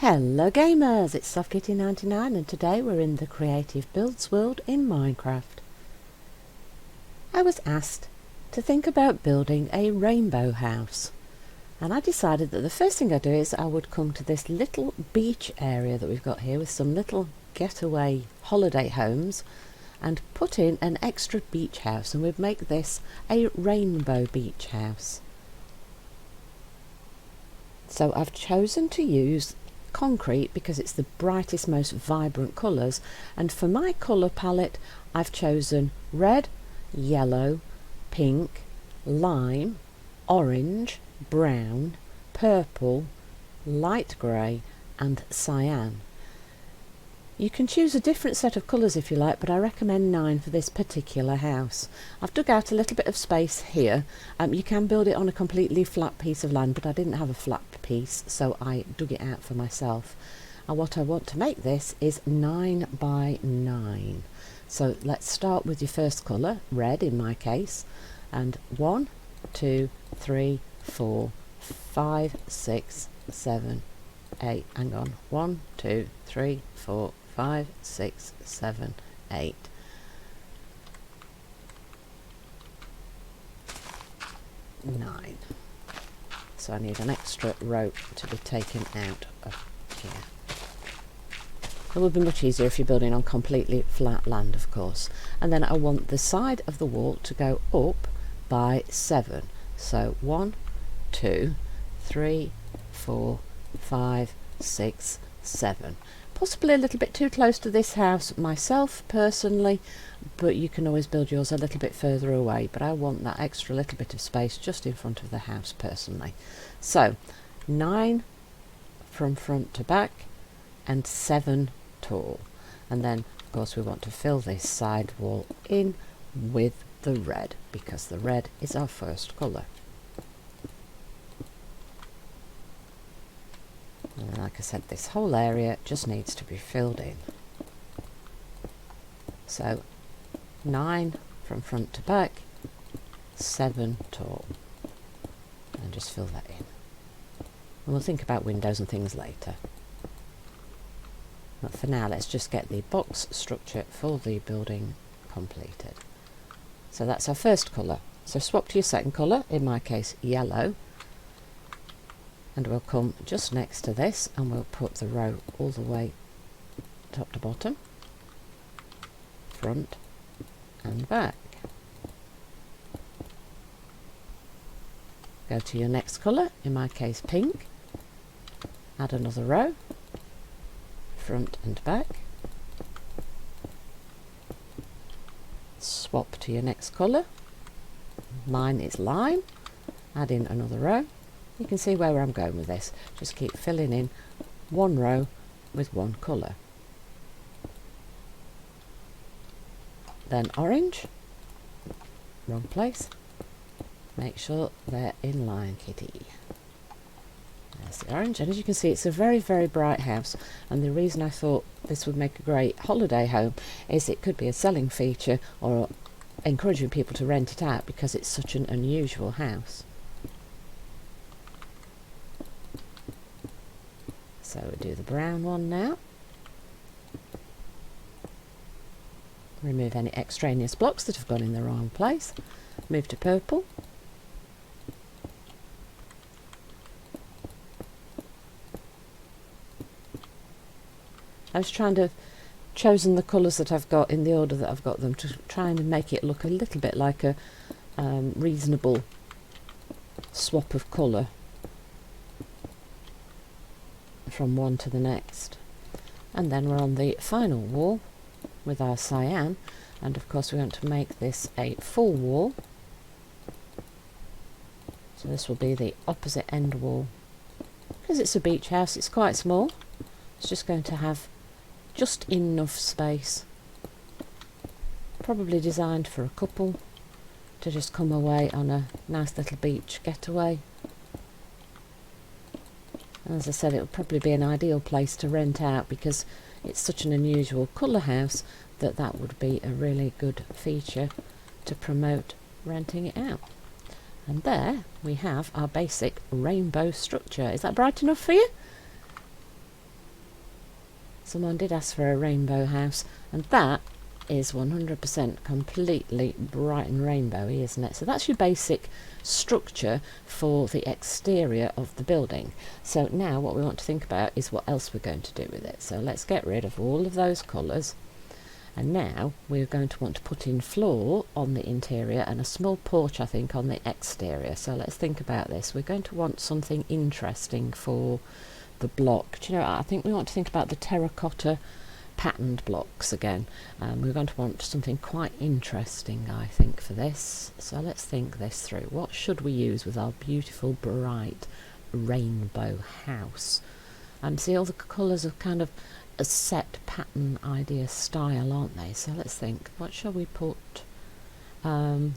Hello gamers, it's SoftKitty99 and today we're in the Creative Builds world in Minecraft. I was asked to think about building a rainbow house, and I decided that the first thing I'd do is I would come to this little beach area that we've got here with some little getaway holiday homes and put in an extra beach house, and we'd make this a rainbow beach house. So I've chosen to use concrete because it's the brightest, most vibrant colours, and for my colour palette I've chosen red, yellow, pink, lime, orange, brown, purple, light grey and cyan. You can choose a different set of colours if you like, but I recommend 9 for this particular house. I've dug out a little bit of space here. You can build it on a completely flat piece of land, but I didn't have a flat piece, so I dug it out for myself. And what I want to make this is 9 by 9. So let's start with your first colour, red in my case, and 1, 2, 3, 4, 5, 6, 7, 8. Hang on, 1, 2, 3, 4, 5, 6, 7, 8. Nine. So I need an extra row to be taken out of here. It would be much easier if you're building on completely flat land, of course. And then I want the side of the wall to go up by 7. So 1, 2, 3, 4, 5, 6, 7. Possibly a little bit too close to this house myself personally, but you can always build yours a little bit further away, but I want that extra little bit of space just in front of the house personally. So 9 from front to back and 7 tall, and then of course we want to fill this side wall in with the red because the red is our first colour. And like I said, this whole area just needs to be filled in. So 9 from front to back, 7 tall, and just fill that in. And we'll think about windows and things later. But for now, let's just get the box structure for the building completed. So that's our first colour. So swap to your second colour, in my case yellow, and we'll come just next to this and we'll put the row all the way top to bottom, front and back. Go to your next colour, in my case pink, add another row, front and back, swap to your next colour, mine is lime, add in another row. You can see where I'm going with this. Just keep filling in one row with one colour. Then orange, wrong place. Make sure they're in line, kitty. There's the orange, and as you can see, it's a very, very bright house. And the reason I thought this would make a great holiday home is it could be a selling feature or encouraging people to rent it out because it's such an unusual house. So we'll do the brown one now. Remove any extraneous blocks that have gone in the wrong place. Move to purple. I was trying to chosen the colours that I've got in the order that I've got them to try and make it look a little bit like a reasonable swap of colour from one to the next. And then we're on the final wall with our cyan, and of course we want to make this a full wall, so this will be the opposite end wall. Because it's a beach house, it's quite small, it's just going to have just enough space, probably designed for a couple to just come away on a nice little beach getaway. As I said, it would probably be an ideal place to rent out because it's such an unusual colour house that would be a really good feature to promote renting it out. And there we have our basic rainbow structure. Is that bright enough for you? Someone did ask for a rainbow house, and that is 100% completely bright and rainbowy, isn't it? So that's your basic structure for the exterior of the building. So now what we want to think about is what else we're going to do with it. So let's get rid of all of those colours, and now we're going to want to put in floor on the interior and a small porch, I think, on the exterior. So let's think about this. We're going to want something interesting for the block. Do you know, I think we want to think about the terracotta patterned blocks again. We're going to want something quite interesting, I think, for this. So let's think this through. What should we use with our beautiful bright rainbow house? And see, all the colours are kind of a set pattern idea style, aren't they? So let's think, what shall we put? I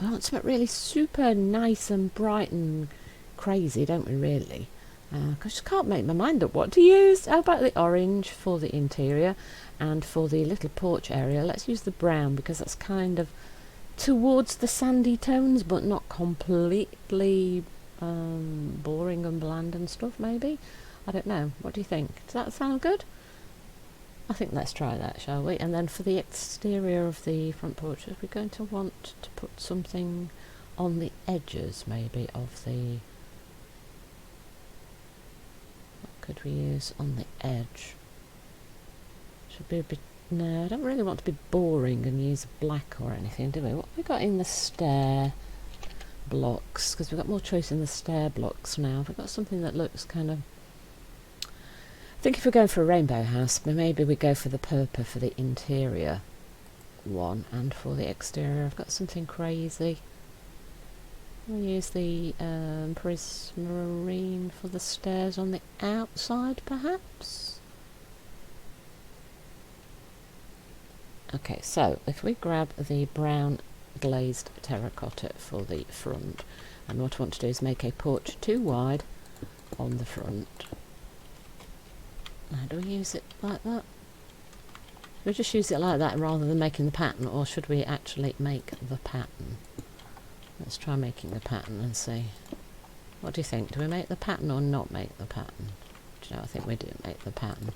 want something really super nice and bright and crazy, don't we, really? I just can't make my mind up what to use. How about the orange for the interior, and for the little porch area let's use the brown, because that's kind of towards the sandy tones but not completely boring and bland and stuff. Maybe, I don't know, what do you think? Does that sound good? I think let's try that, shall we? And then for the exterior of the front porch, are we going to want to put something on the edges maybe of the... could we use on the edge? Should be a bit... no, I don't really want to be boring and use black or anything, do we? What have we got in the stair blocks? Because we've got more choice in the stair blocks now. We've got something that looks kind of... I think if we're going for a rainbow house, maybe we go for the purple for the interior one, and for the exterior I've got something crazy. We'll use the prismarine for the stairs on the outside, perhaps. Okay, so if we grab the brown glazed terracotta for the front, and what I want to do is make a porch too wide on the front. Now, do we use it like that? Should we just use it like that rather than making the pattern, or should we actually make the pattern? Let's try making the pattern and see. What do you think? Do we make the pattern or not make the pattern? Do you know, I think we do make the pattern.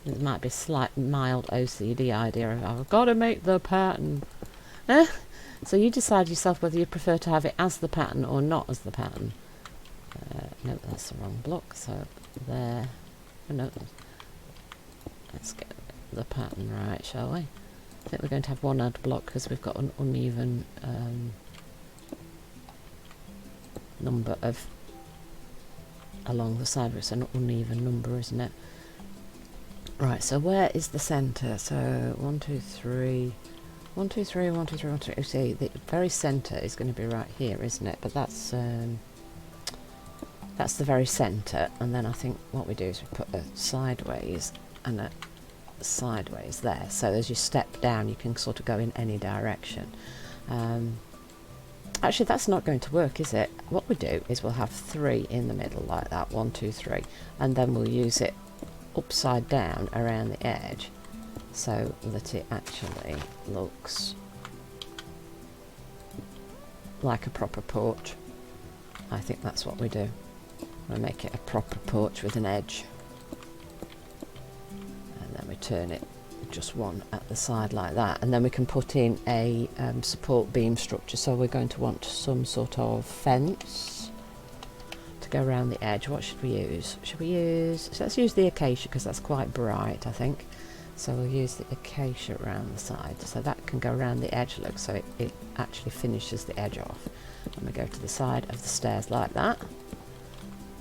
It might be a slight mild OCD idea of, I've got to make the pattern. So you decide yourself whether you prefer to have it as the pattern or not as the pattern. No, that's the wrong block. So there. Oh, no. Let's get the pattern right, shall we? I think we're going to have one odd block because we've got an uneven number of along the side. It's an uneven number, isn't it? Right, so where is the centre? So 1, 2, 3, 1, 2, 3, 1, 2, 3, 1, 2, 3. See, the very centre is going to be right here, isn't it? But that's the very centre, and then I think what we do is we put a sideways and a sideways there, so as you step down you can sort of go in any direction. Actually, that's not going to work, is it? What we do is we'll have 3 in the middle like that, 1, 2, 3, and then we'll use it upside down around the edge so that it actually looks like a proper porch. I think that's what we do. We make it a proper porch with an edge, and then we turn it just one at the side like that, and then we can put in a support beam structure. So we're going to want some sort of fence to go around the edge. What should we use? Should we use... so let's use the acacia because that's quite bright, I think. So we'll use the acacia around the side, so that can go around the edge, look, so it actually finishes the edge off. And we go to the side of the stairs like that.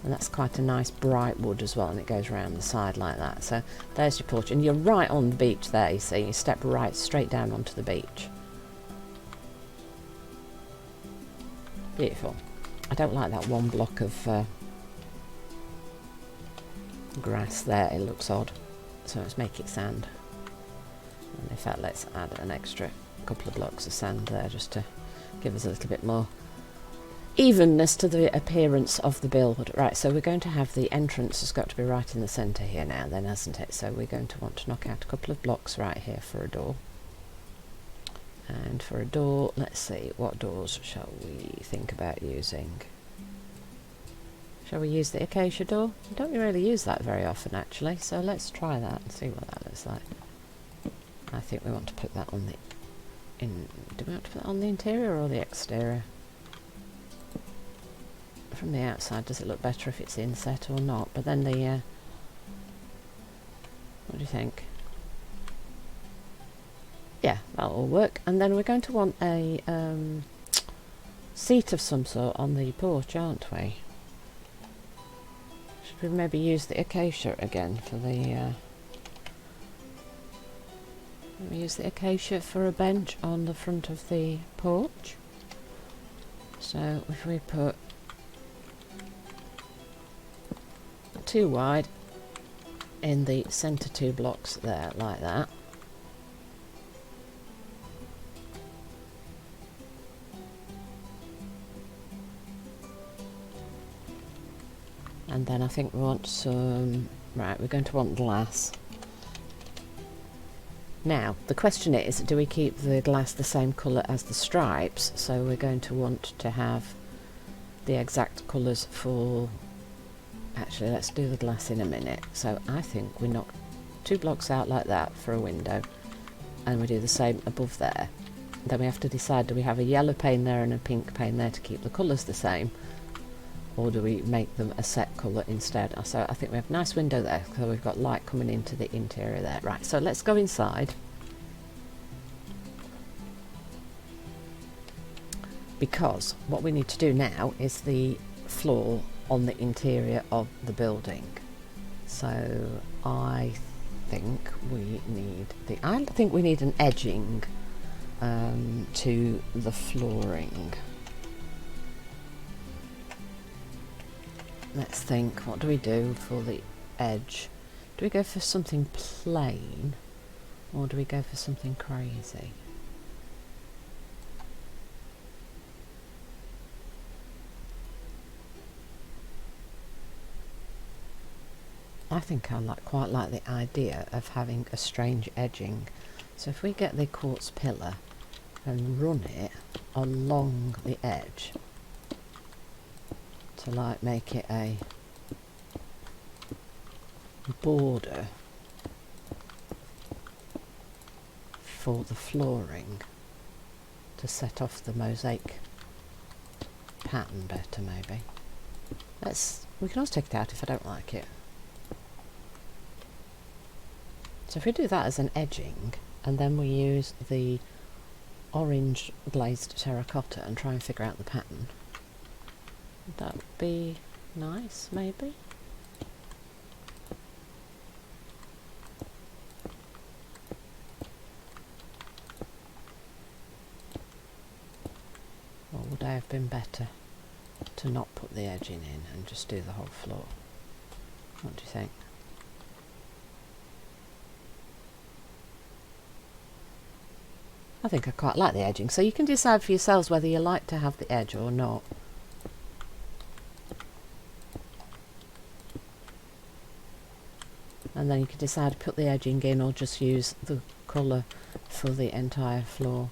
And that's quite a nice bright wood as well, and it goes around the side like that. So there's your porch, and you're right on the beach there, you see. You step right straight down onto the beach. Beautiful. I don't like that one block of grass there, it looks odd. So let's make it sand. And in fact, let's add an extra couple of blocks of sand there just to give us a little bit more evenness to the appearance of the build. Right, so we're going to have the entrance has got to be right in the centre here now then, hasn't it? So we're going to want to knock out a couple of blocks right here for a door. And for a door, let's see, what doors shall we think about using? Shall we use the acacia door? We don't really use that very often actually, so let's try that and see what that looks like. I think we want to put that on the do we want to put that on the interior or the exterior? From the outside, does it look better if it's inset or not? But then the what do you think? Yeah, that'll all work. And then we're going to want a seat of some sort on the porch, aren't we? Should we maybe use the acacia again for the we use the acacia for a bench on the front of the porch? So if we put 2 wide in the centre 2 blocks there, like that. And then I think we want some, right, we're going to want glass. Now, the question is, do we keep the glass the same colour as the stripes? So we're going to want to have the exact colours for... Actually, let's do the glass in a minute. So I think we knock 2 blocks out like that for a window, and we do the same above there. Then we have to decide, do we have a yellow pane there and a pink pane there to keep the colours the same, or do we make them a set colour instead? So I think we have a nice window there, so we've got light coming into the interior there. Right, so let's go inside, because what we need to do now is the floor on the interior of the building. So I think we need an edging to the flooring. Let's think, what do we do for the edge? Do we go for something plain, or do we go for something crazy? I think I quite like the idea of having a strange edging. So if we get the quartz pillar and run it along the edge to like make it a border for the flooring to set off the mosaic pattern better, maybe. We can always take it out if I don't like it. So if we do that as an edging, and then we use the orange glazed terracotta and try and figure out the pattern, would that be nice, maybe? Or would I have been better to not put the edging in and just do the whole floor? What do you think? I think I quite like the edging, so you can decide for yourselves whether you like to have the edge or not. And then you can decide to put the edging in or just use the colour for the entire floor.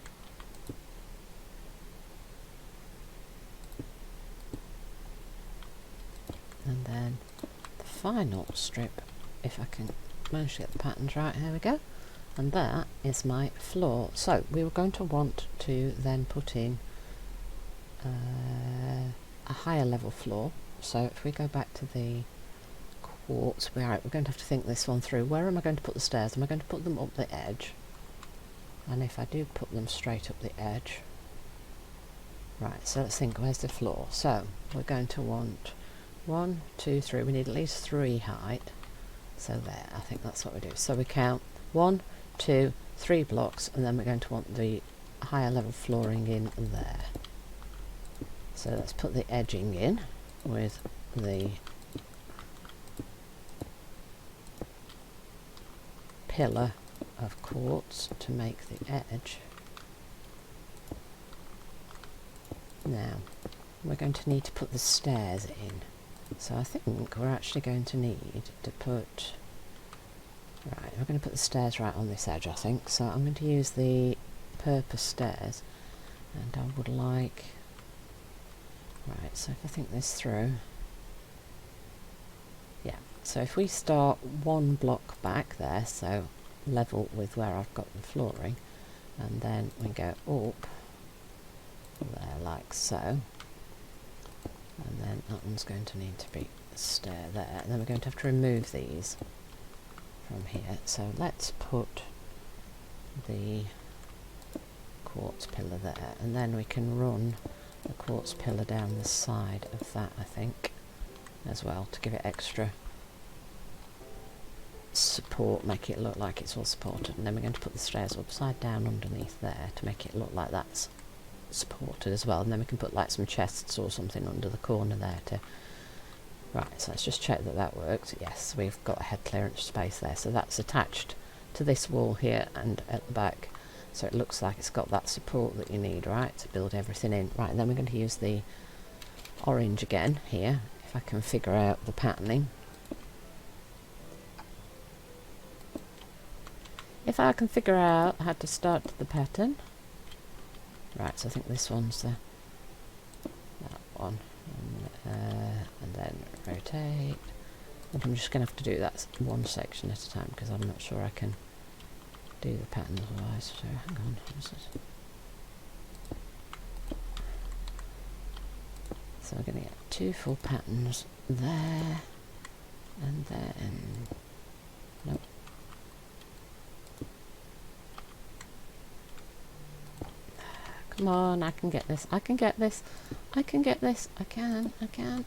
And then the final strip, if I can manage to get the patterns right, here we go. And that is my floor. So we were going to want to then put in a higher level floor. So if we go back to the quartz, we're going to have to think this one through. Where am I going to put the stairs? Am I going to put them up the edge? And if I do put them straight up the edge, right, so let's think, where's the floor? So we're going to want 1, 2, 3, we need at least 3 height. So there, I think that's what we do. So we count 1, 2, 3 blocks, and then we're going to want the higher level flooring in there. So let's put the edging in with the pillar of quartz to make the edge. Now we're going to need to put the stairs in. So I think we're actually going to need to put... Right, we're going to put the stairs right on this edge, I think. So I'm going to use the purpose stairs, and I would like... Right, so if I think this through, So if we start one block back there, so level with where I've got the flooring, and then we go up there like so, and then that one's going to need to be a stair there, and then we're going to have to remove these from here. So let's put the quartz pillar there, and then we can run the quartz pillar down the side of that, I think, as well, to give it extra support, make it look like it's all supported. And then we're going to put the stairs upside down underneath there to make it look like that's supported as well, and then we can put like some chests or something under the corner there to... Right, so let's just check that that works. Yes, we've got a head clearance space there, so that's attached to this wall here and at the back, so it looks like it's got that support that you need, right, to build everything in. Right, and then we're going to use the orange again here, if I can figure out the patterning. If I can figure out how to start the pattern. Right, so I think this one's that one, and then rotate. And I'm just going to have to do that one section at a time because I'm not sure I can do the pattern otherwise. So hang on. So we're going to get 2 full patterns there, and then nope. Come on, I can get this. I can get this. I can get this. I can.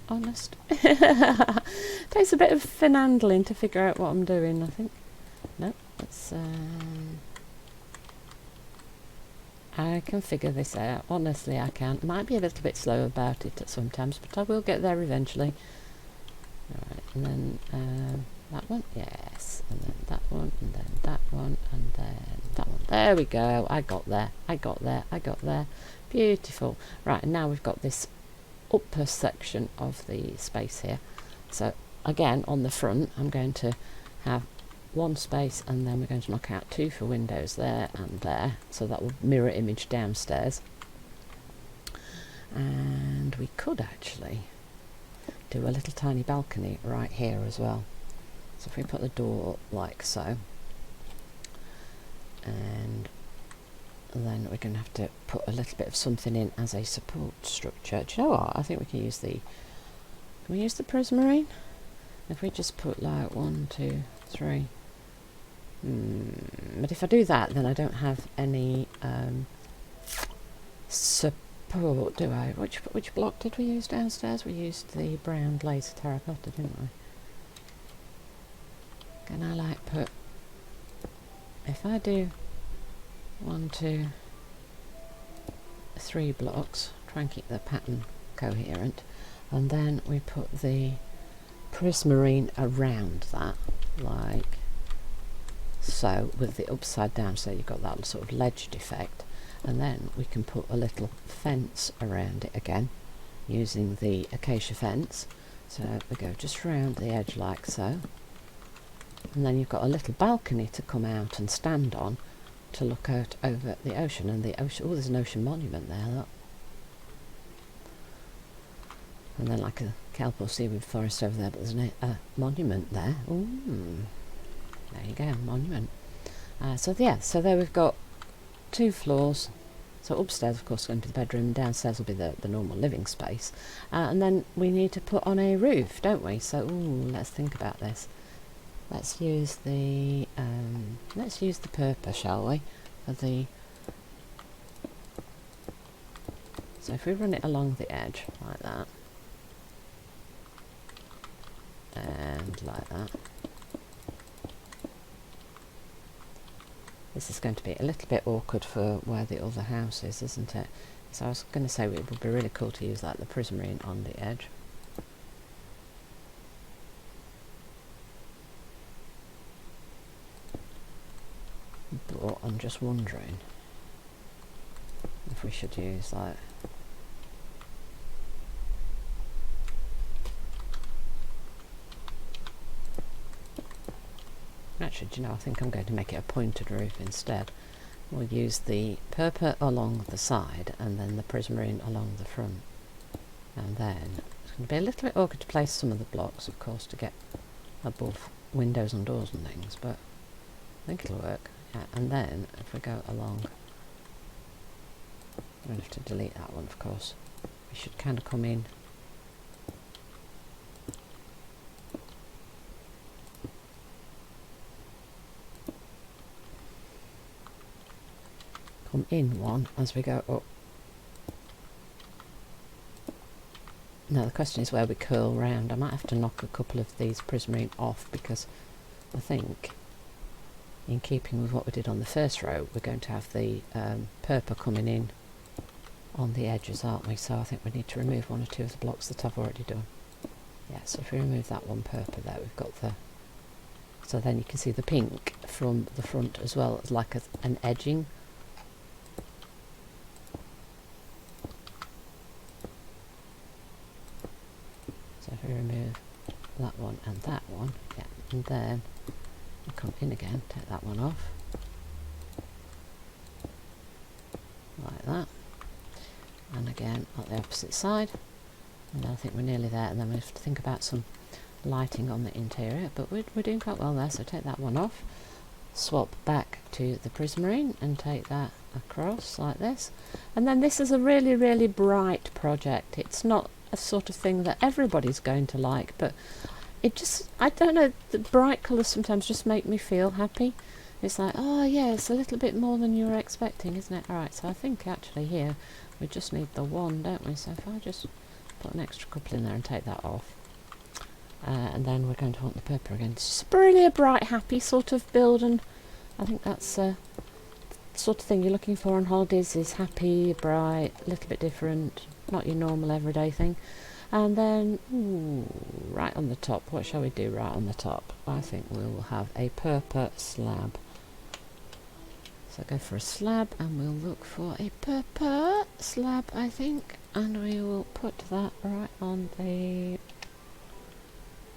Honest. Takes a bit of finagling to figure out what I'm doing, I think. Nope. Let's. I can figure this out. Honestly, I can. Might be a little bit slow about it at sometimes, but I will get there eventually. Alright, and then that one. Yes. And then that one. And then that one. And then that one. There we go. I got there. I got there. I got there. Beautiful. Right, and now we've got this upper section of the space here. So again, on the front, I'm going to have one space, and then we're going to knock out 2 for windows there and there. So that will mirror image downstairs. And we could actually do a little tiny balcony right here as well. So if we put the door like so, and then we're going to have to put a little bit of something in as a support structure. Do you know what? I think we can use the... Can we use the prismarine? If we just put like 1, 2, 3... But if I do that, then I don't have any support, do I? Which block did we use downstairs? We used the brown laser terracotta, didn't we? Can I like put... If I do 1, 2, 3 blocks, try and keep the pattern coherent, and then we put the prismarine around that, like so, with the upside down, so you've got that sort of ledged effect, and then we can put a little fence around it again using the acacia fence. So we go just round the edge like so, and then you've got a little balcony to come out and stand on to look out over the ocean. And the ocean, oh, there's an ocean monument there, look. And then like a kelp or seaweed forest over there, but there's a monument there. Ooh. There you go, monument. So yeah, so there we've got 2 floors. So upstairs, of course, is going to be the bedroom, and downstairs will be the normal living space. And then we need to put on a roof, don't we? So, ooh, let's think about this. Let's use the purple, shall we? For the... So if we run it along the edge, like that, and like that. This is going to be a little bit awkward for where the other house is, isn't it? So I was going to say it would be really cool to use like the prismarine on the edge. But I'm just wondering if we should use like... Actually, do you know, I think I'm going to make it a pointed roof instead. We'll use the purple along the side and then the prismarine along the front. And then it's going to be a little bit awkward to place some of the blocks, of course, to get above windows and doors and things, but I think it'll work. Yeah, and then if we go along, I'm going to have to delete that one, of course. We should kind of come in. Come in one as we go up. Now the question is where we curl round. I might have to knock a couple of these prismarine off, because I think, in keeping with what we did on the first row, we're going to have the purple coming in on the edges, aren't we? So I think we need to remove one or two of the blocks that I've already done. Yeah, so if we remove that one purple there, we've got the... So then you can see the pink from the front as well, as like an edging. So if we remove that one and that one, yeah, and then we come in again, take that one off, like that, and again on the opposite side, and I think we're nearly there, and then we have to think about some lighting on the interior, but we're doing quite well there. So take that one off, swap back to the prismarine and take that across like this, and then this is a really, really bright project. It's not a sort of thing that everybody's going to like, but it just, I don't know, the bright colours sometimes just make me feel happy. It's like, oh yeah, it's a little bit more than you were expecting, isn't it? Alright, so I think actually here we just need the one, don't we? So if I just put an extra couple in there and take that off, and then we're going to want the purple again. It's just really a bright, happy sort of build, and I think that's the sort of thing you're looking for on holidays, is happy, bright, a little bit different, not your normal everyday thing. And then, ooh, right on the top, what shall we do right on the top? I think we will have a purple slab. So go for a slab, and we'll look for a purple slab, I think, and we will put that right on the...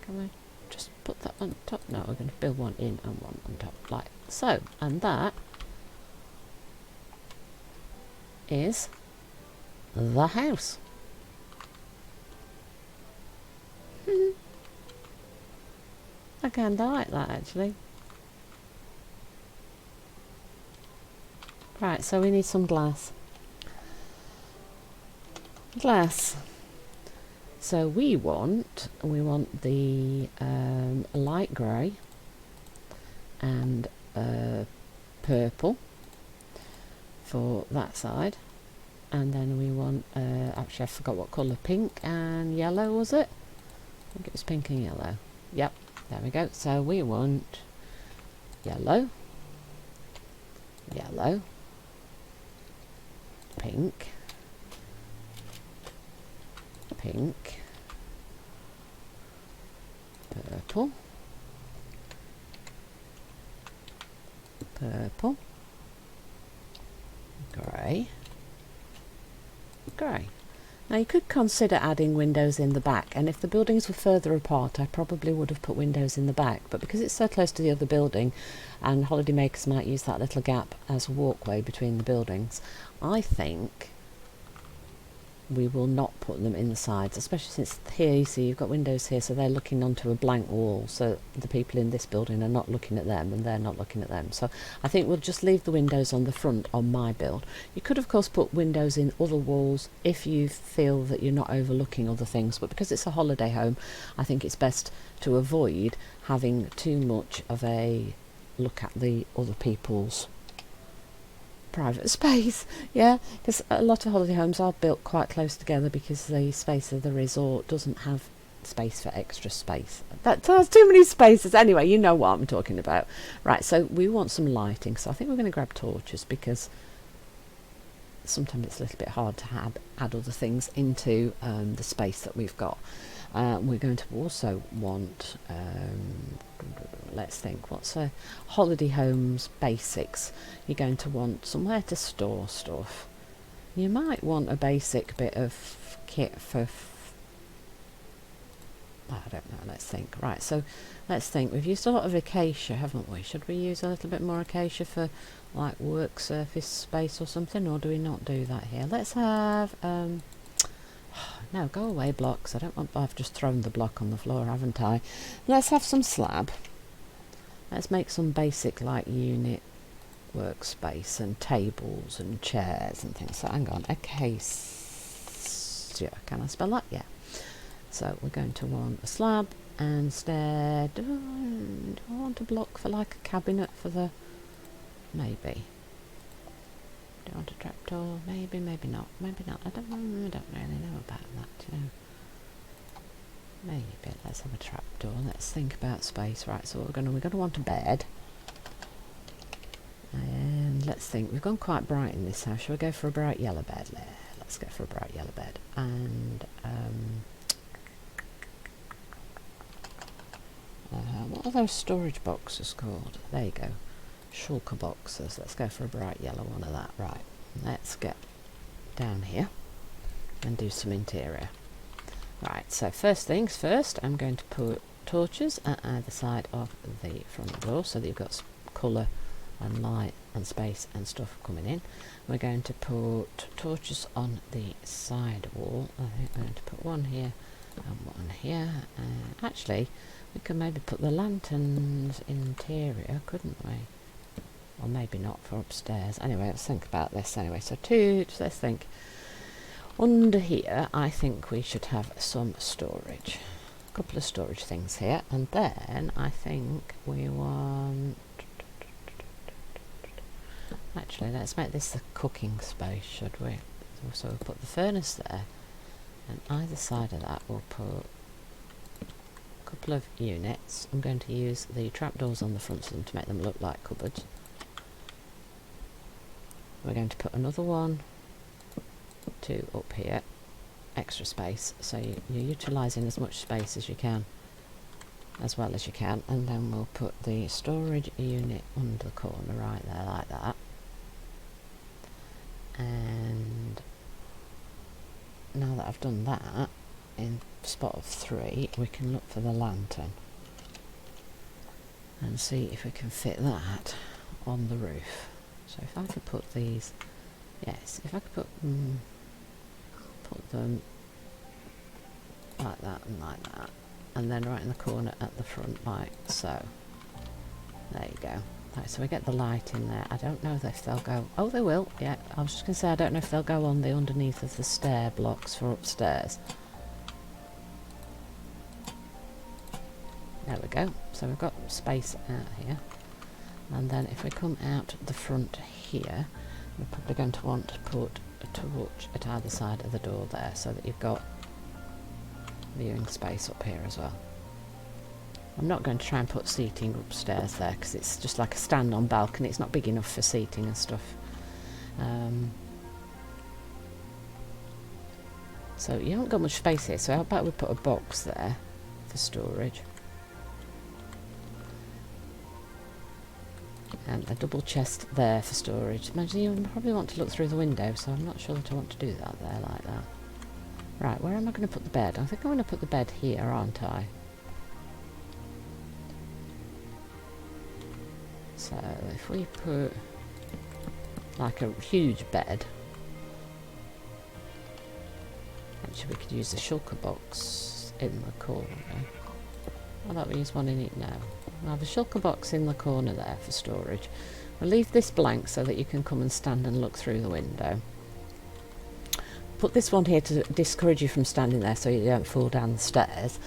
Can I just put that on top? No, we're going to build one in and one on top, like so. And that is the house. I kind of like that, actually. Right, so we need some glass. Glass. So we want the light grey and purple for that side, and then we want actually I forgot what colour, pink and yellow, was it? I think it was pink and yellow. Yep, there we go. So we want yellow, yellow, pink, pink, purple, purple, grey, grey. Now you could consider adding windows in the back, and if the buildings were further apart I probably would have put windows in the back, but because it's so close to the other building and holidaymakers might use that little gap as a walkway between the buildings, I think we will not put them in the sides, especially since here you see you've got windows here, so they're looking onto a blank wall, so the people in this building are not looking at them and they're not looking at them. So I think we'll just leave the windows on the front on my build. You could of course put windows in other walls if you feel that you're not overlooking other things, but because it's a holiday home I think it's best to avoid having too much of a look at the other people's private space. Yeah, because a lot of holiday homes are built quite close together because the space of the resort doesn't have space for extra space. That's too many spaces. Anyway, you know what I'm talking about. Right, so we want some lighting, so I think we're going to grab torches because sometimes it's a little bit hard to add other things into the space that we've got. We're going to also want let's think, what's a holiday home's basics? You're going to want somewhere to store stuff. You might want a basic bit of kit for I don't know, let's think. Right, so let's think. We've used a lot of acacia, haven't we? Should we use a little bit more acacia for like work surface space or something, or do we not do that here? Let's have No, go away, blocks. I don't want... I've just thrown the block on the floor, haven't I? Let's have some slab. Let's make some basic, like, unit workspace and tables and chairs and things. So hang on, Acacia. Can I spell that? Yeah. So we're going to want a slab instead. Do I want a block for like a cabinet for the... Maybe. Do I want a trapdoor? Maybe, maybe not. Maybe not. I don't really know about that, you know. Maybe. Let's have a trapdoor. Let's think about space. Right, so we're going to want a bed. And let's think. We've gone quite bright in this house. Shall we go for a bright yellow bed? Let's go for a bright yellow bed. And what are those storage boxes called? There you go. Shulker boxes. Let's go for a bright yellow one of that. Right. Let's get down here and do some interior. Right. So first things first, I'm going to put torches at either side of the front door so that you've got colour and light and space and stuff coming in. We're going to put torches on the side wall. I think I'm going to put one here and one here. Actually, we can maybe put the lanterns interior, couldn't we? Or maybe not for upstairs. Anyway, let's think about this anyway. So let's think. Under here, I think we should have some storage. A couple of storage things here. And then I think we want... Actually, let's make this a cooking space, should we? So we'll put the furnace there, and either side of that we'll put a couple of units. I'm going to use the trapdoors on the front of them to make them look like cupboards. We're going to put another one, two up here, extra space, so you're utilising as much space as you can, as well as you can, and then we'll put the storage unit under the corner right there like that. And now that I've done that, in spot of 3, we can look for the lantern and see if we can fit that on the roof. So if I could put these, yes, if I could put them like that and like that, and then right in the corner at the front like so. There you go. Right, so we get the light in there. I don't know if they'll go... Oh, they will. Yeah, I was just going to say I don't know if they'll go on the underneath of the stair blocks for upstairs. There we go. So we've got space out here. And then if we come out the front here, we're probably going to want to put a torch at either side of the door there so that you've got viewing space up here as well. I'm not going to try and put seating upstairs there because it's just like a stand-on balcony. It's not big enough for seating and stuff. So you haven't got much space here, so how about we put a box there for storage. And a double chest there for storage. Imagine you probably want to look through the window, so I'm not sure that I want to do that there like that. Right, where am I going to put the bed? I think I'm going to put the bed here, aren't I? So if we put like a huge bed, actually we could use the shulker box in the corner. I thought we use one in it now. We'll have a shulker box in the corner there for storage. We'll leave this blank so that you can come and stand and look through the window. Put this one here to discourage you from standing there so you don't fall down the stairs.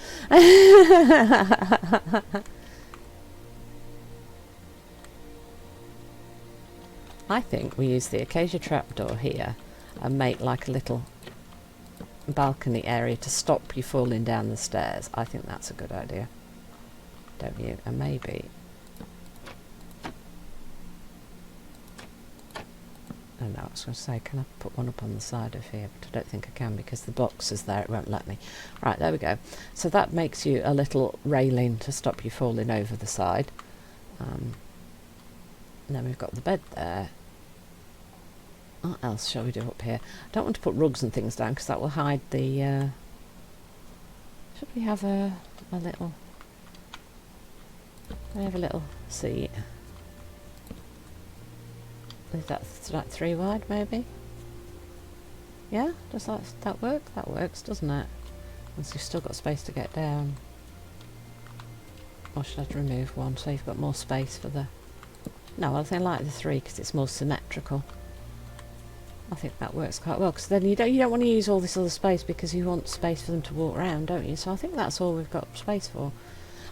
I think we use the Acacia Trapdoor here and make like a little balcony area to stop you falling down the stairs. I think that's a good idea, don't you? And maybe... Oh no, I was going to say, can I put one up on the side of here? But I don't think I can because the box is there, it won't let me. Right, there we go. So that makes you a little railing to stop you falling over the side. And then we've got the bed there. What else shall we do up here? I don't want to put rugs and things down because that will hide the... Should we have a little... We have a little seat. Is that like 3 wide maybe? Yeah, does that work? That works, doesn't it? Once you've still got space to get down. Or should I remove one so you've got more space for the... No, I think I like the 3 because it's more symmetrical. I think that works quite well, because then you don't want to use all this other space because you want space for them to walk around, don't you? So I think that's all we've got space for.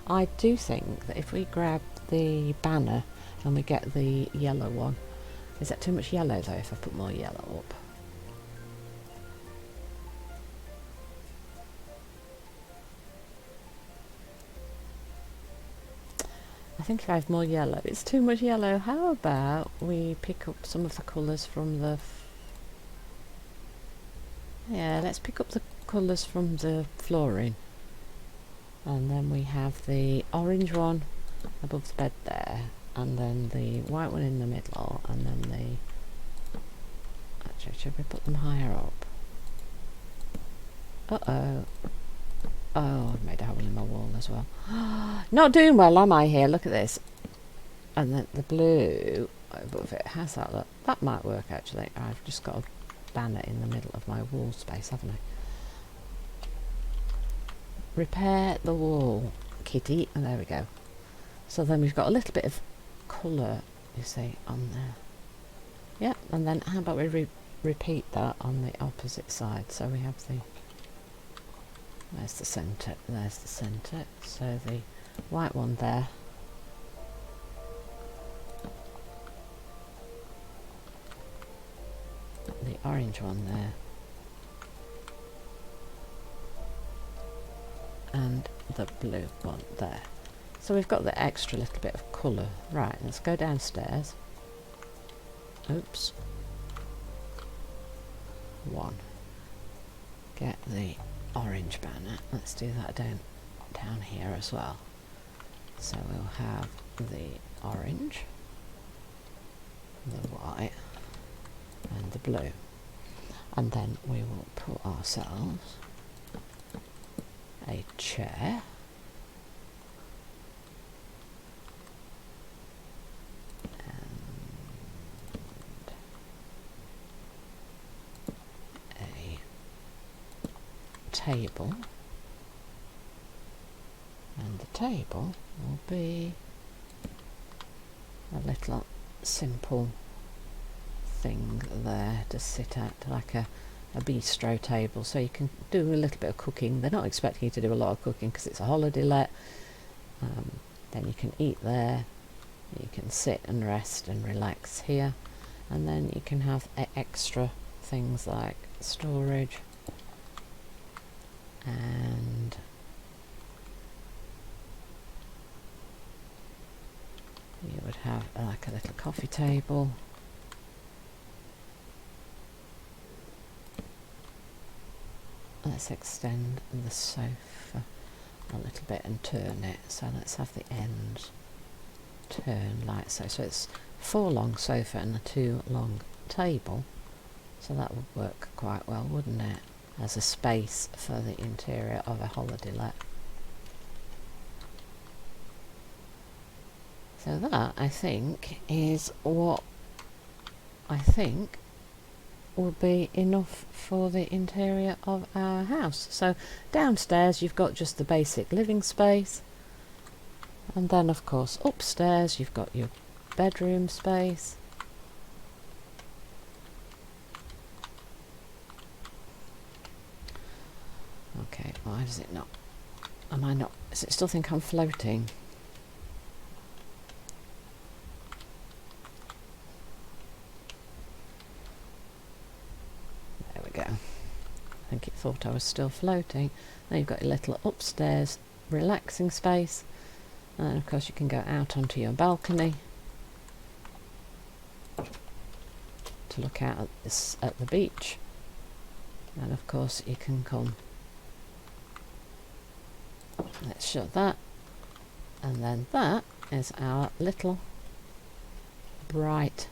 I do think that if we grab the banner and we get the yellow one... Is that too much yellow though if I put more yellow up? I think if I have more yellow, it's too much yellow. How about we pick up some of the colours from the... Yeah, let's pick up the colours from the flooring. And then we have the orange one above the bed there. And then the white one in the middle. And then the... Actually, should we put them higher up? Uh-oh. Oh, I've made a hole in my wall as well. Not doing well, am I, here? Look at this. And then the blue above it has that look. That might work, actually. I've just got a banner in the middle of my wall space, haven't I? Repair the wall, kitty. And there we go. So then we've got a little bit of colour, you see, on there. Yeah, and then how about we repeat that on the opposite side? So we have the... There's the centre, there's the centre. So the white one there. The orange one there. And the blue one there. So we've got the extra little bit of colour. Right, let's go downstairs. Oops. 1. Get the orange banner. Let's do that down here as well. So we'll have the orange, the white and the blue, and then we will put ourselves a chair and a table, and the table will be a little simple thing there to sit at, like a bistro table, so you can do a little bit of cooking. They're not expecting you to do a lot of cooking because it's a holiday let. Then you can eat there, you can sit and rest and relax here, and then you can have extra things like storage, and you would have like a little coffee table. Let's extend the sofa a little bit and turn it. So let's have the ends turn like so. So it's 4 long sofa and a 2 long table. So that would work quite well, wouldn't it? As a space for the interior of a holiday let. So that, I think, is what I think will be enough for the interior of our house. So downstairs you've got just the basic living space, and then of course upstairs you've got your bedroom space. Okay, why does it not? Am I not? Does it still think I'm floating? There we go. I think it thought I was still floating. Then you've got your little upstairs relaxing space, and then of course you can go out onto your balcony to look out at the beach, and of course you can come. Let's shut that, and then that is our little bright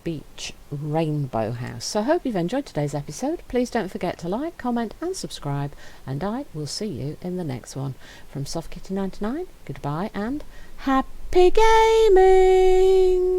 beach rainbow house. So I hope you've enjoyed today's episode. Please don't forget to like, comment and subscribe, and I will see you in the next one. From Soft Kitty 99, goodbye and happy gaming!